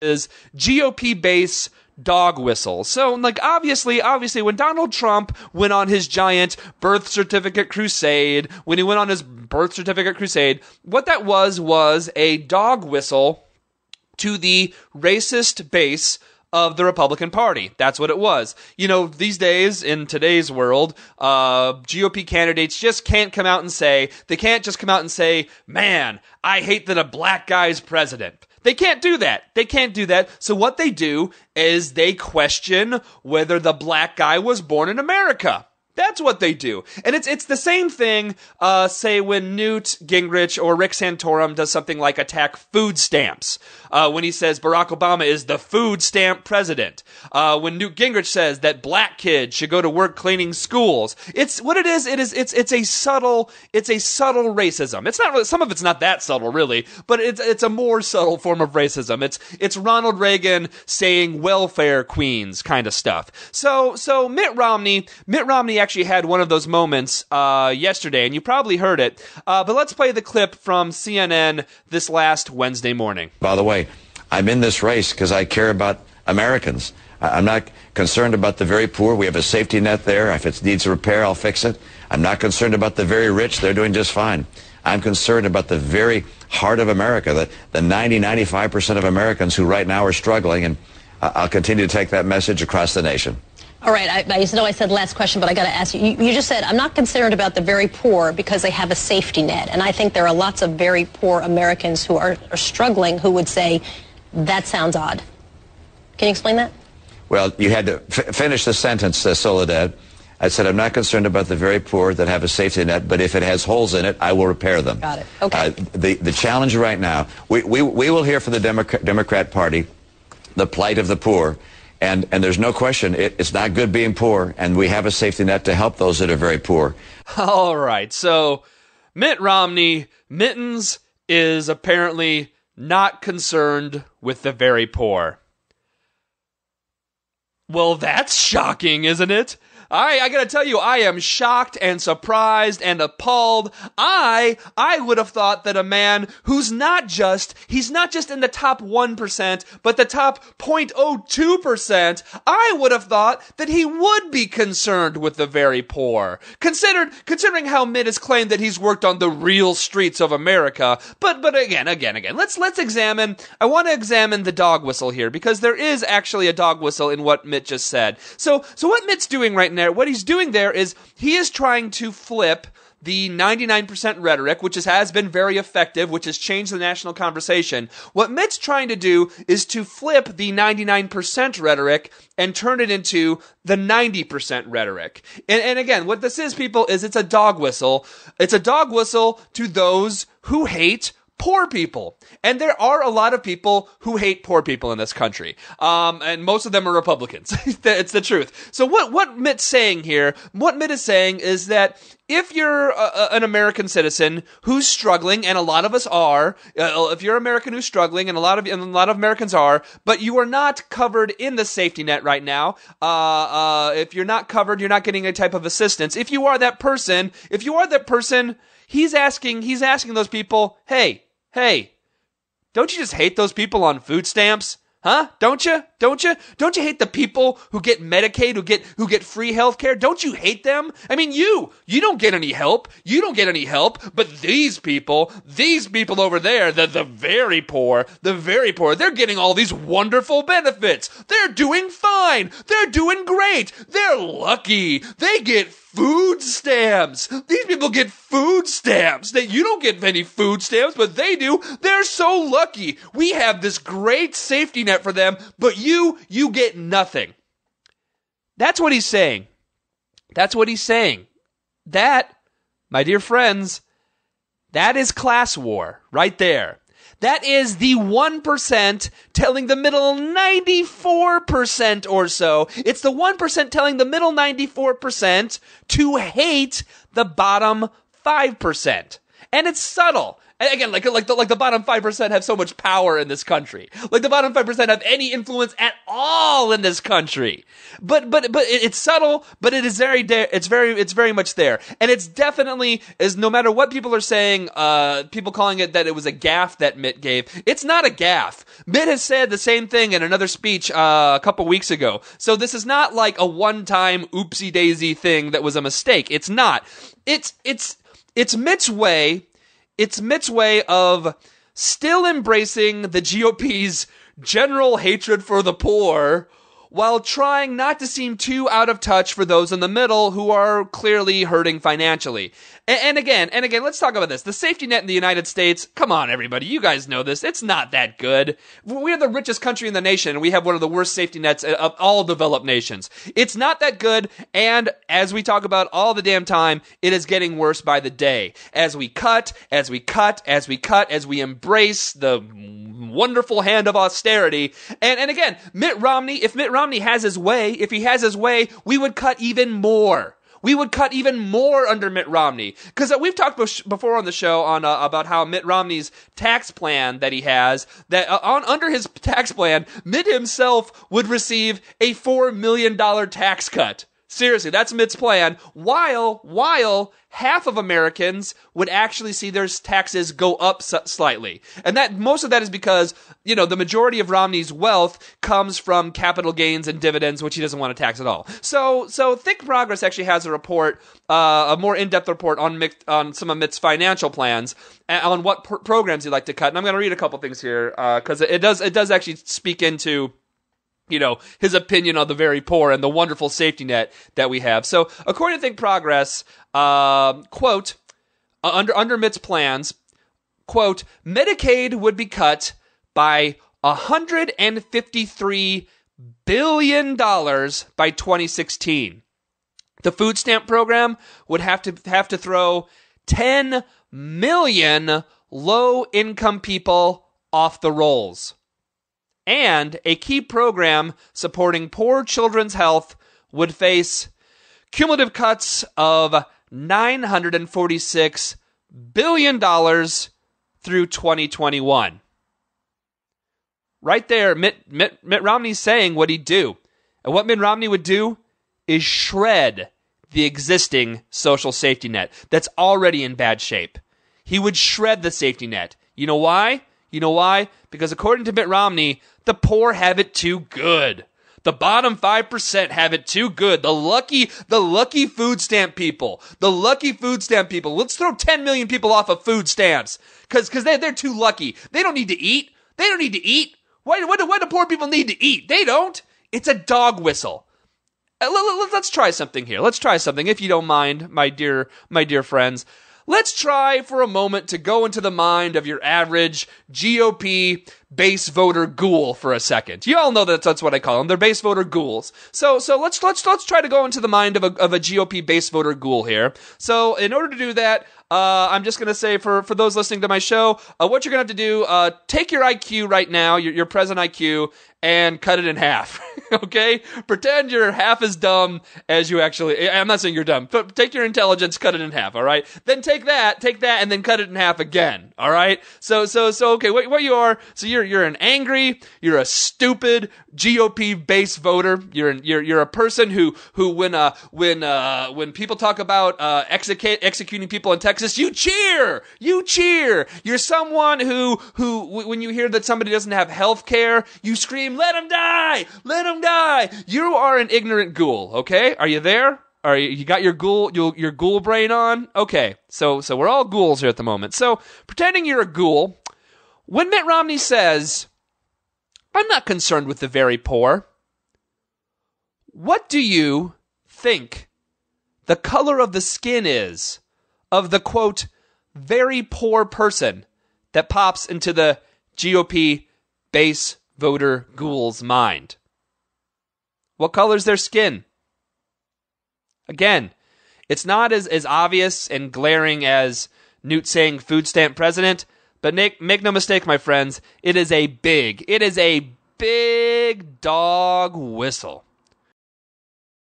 is GOP base dog whistle. So, like, obviously, when Donald Trump went on his giant birth certificate crusade, what that was a dog whistle to the racist base of the Republican Party. That's what it was. You know, these days, in today's world, GOP candidates just can't come out and say, man, I hate that a black guy's president. They can't do that. So what they do is they question whether the black guy was born in America. That's what they do. And it's the same thing, say, when Newt Gingrich or Rick Santorum does something like attack food stamps. When he says Barack Obama is the food stamp president. When Newt Gingrich says that black kids should go to work cleaning schools. It's what it is. It's a subtle racism. It's not really, some of it's not that subtle, really, but it's a more subtle form of racism. It's Ronald Reagan saying welfare queens kind of stuff. So Mitt Romney actually had one of those moments yesterday, and you probably heard it. But let's play the clip from CNN this last Wednesday morning. By the way, I'm in this race because I care about Americans. I'm not concerned about the very poor. We have a safety net there. If it needs repair, I'll fix it. I'm not concerned about the very rich. They're doing just fine. I'm concerned about the very heart of America, the 95% of Americans who right now are struggling, and I'll continue to take that message across the nation. All right, I know I said last question, but I got to ask you. You just said, I'm not concerned about the very poor because they have a safety net. And I think there are lots of very poor Americans who are struggling who would say, that sounds odd. Can you explain that? Well, you had to finish the sentence, Soledad. I said, I'm not concerned about the very poor that have a safety net, but if it has holes in it, I will repair them. Got it. Okay. The challenge right now, we will hear from the Democrat Party the plight of the poor. And there's no question, it's not good being poor, and we have a safety net to help those that are very poor. All right, so Mitt Romney, Mittens, is apparently not concerned with the very poor. Well, that's shocking, isn't it? I gotta tell you, I am shocked and surprised and appalled. I would have thought that a man who's he's not just in the top 1%, but the top 0.02%, I would have thought that he would be concerned with the very poor. Considering how Mitt has claimed that he's worked on the real streets of America. But again, let's examine, I want to examine the dog whistle here, because there is actually a dog whistle in what Mitt just said. So what Mitt's doing right now, what he's doing there is he is trying to flip the 99% rhetoric, which has been very effective, which has changed the national conversation. What Mitt's trying to do is to flip the 99% rhetoric and turn it into the 90% rhetoric. And again, what this is, people, is it's a dog whistle. It's a dog whistle to those who hate poor people. And there are a lot of people who hate poor people in this country. And most of them are Republicans. It's the truth. So what Mitt's saying here, what Mitt is saying is that if you're an American citizen who's struggling, and a lot of us are, if you're American who's struggling, and a lot of Americans are, but you are not covered in the safety net right now, if you're not covered, you're not getting any type of assistance. If you are that person, he's asking those people, hey, don't you just hate those people on food stamps? Huh? Don't you? Don't you hate the people who get Medicaid, who get free health care? Don't you hate them? I mean, you don't get any help. You don't get any help, but these people over there, the very poor, they're getting all these wonderful benefits. They're doing fine. They're doing great. They're lucky. They get food stamps. These people get food stamps. You don't get any food stamps, but they do. They're so lucky. We have this great safety net for them, but you get nothing. That's what he's saying. That, my dear friends, that is class war right there. That is the 1% telling the middle 94% or so. It's the 1% telling the middle 94% to hate the bottom 5%. And it's subtle. And again, like the bottom 5% have so much power in this country. Like the bottom 5% have any influence at all in this country. But it's subtle, but it is it's very much there. And it's definitely, is no matter what people are saying, people calling it that it was a gaffe that Mitt gave. It's not a gaffe. Mitt has said the same thing in another speech a couple weeks ago. So this is not like a one-time oopsie daisy thing that was a mistake. It's not. It's Mitt's way. It's Mitt's way of still embracing the GOP's general hatred for the poor while trying not to seem too out of touch for those in the middle who are clearly hurting financially. And again, let's talk about this. The safety net in the United States, come on everybody, you guys know this, it's not that good. We're the richest country in the nation, and we have one of the worst safety nets of all developed nations. It's not that good, and as we talk about all the damn time, it is getting worse by the day. As we embrace the wonderful hand of austerity. And again, Mitt Romney, if Mitt Romney has his way, we would cut even more. We would cut even more under Mitt Romney. Because we've talked before on the show about how Mitt Romney's tax plan that he has, that under his tax plan, Mitt himself would receive a $4 million tax cut. Seriously, that's Mitt's plan, while half of Americans would actually see their taxes go up slightly. And that most of that is because, the majority of Romney's wealth comes from capital gains and dividends, which he doesn't want to tax at all. So Think Progress actually has a report, a more in-depth report on some of Mitt's financial plans, on what programs he'd like to cut. And I'm going to read a couple things here, because it does actually speak into his opinion on the very poor and the wonderful safety net that we have. So, according to Think Progress, quote, under Mitt's plans, quote, Medicaid would be cut by $153 billion by 2016. The food stamp program would have to throw 10 million low-income people off the rolls. And a key program supporting poor children's health would face cumulative cuts of $946 billion through 2021. Right there, Mitt Romney's saying what he'd do. And what Mitt Romney would do is shred the existing social safety net that's already in bad shape. He would shred the safety net. You know why? Because according to Mitt Romney, the poor have it too good. The bottom 5% have it too good. The lucky food stamp people. Let's throw 10 million people off of food stamps. Cause they're too lucky. They don't need to eat. Why do poor people need to eat? They don't. It's a dog whistle. Let's try something here. If you don't mind, my dear friends. Let's try for a moment to go into the mind of your average GOP base voter ghoul for a second. You all know that's what I call them. They're base voter ghouls. So let's try to go into the mind of a GOP base voter ghoul here. So in order to do that, I'm just going to say for those listening to my show, what you're going to have to do, take your IQ right now, your present IQ, and cut it in half. Okay? Pretend you're half as dumb as you actually, I'm not saying you're dumb, but take your intelligence, cut it in half, alright? Then take that, and then cut it in half again, alright? So, okay, what you are, so you're an angry, you're a stupid GOP base voter, you're a person who when people talk about, executing people in Texas, you cheer! You're someone who, when you hear that somebody doesn't have health care, you scream, let him die! You are an ignorant ghoul, okay? Are you there? You got your ghoul brain on? Okay, so we're all ghouls here at the moment. So, pretending you're a ghoul, when Mitt Romney says, I'm not concerned with the very poor, what do you think the color of the skin is of the, quote, very poor person that pops into the GOP base voter ghoul's mind? What color's their skin? Again, it's not as obvious and glaring as Newt saying food stamp president, but make no mistake, my friends, it is a big dog whistle.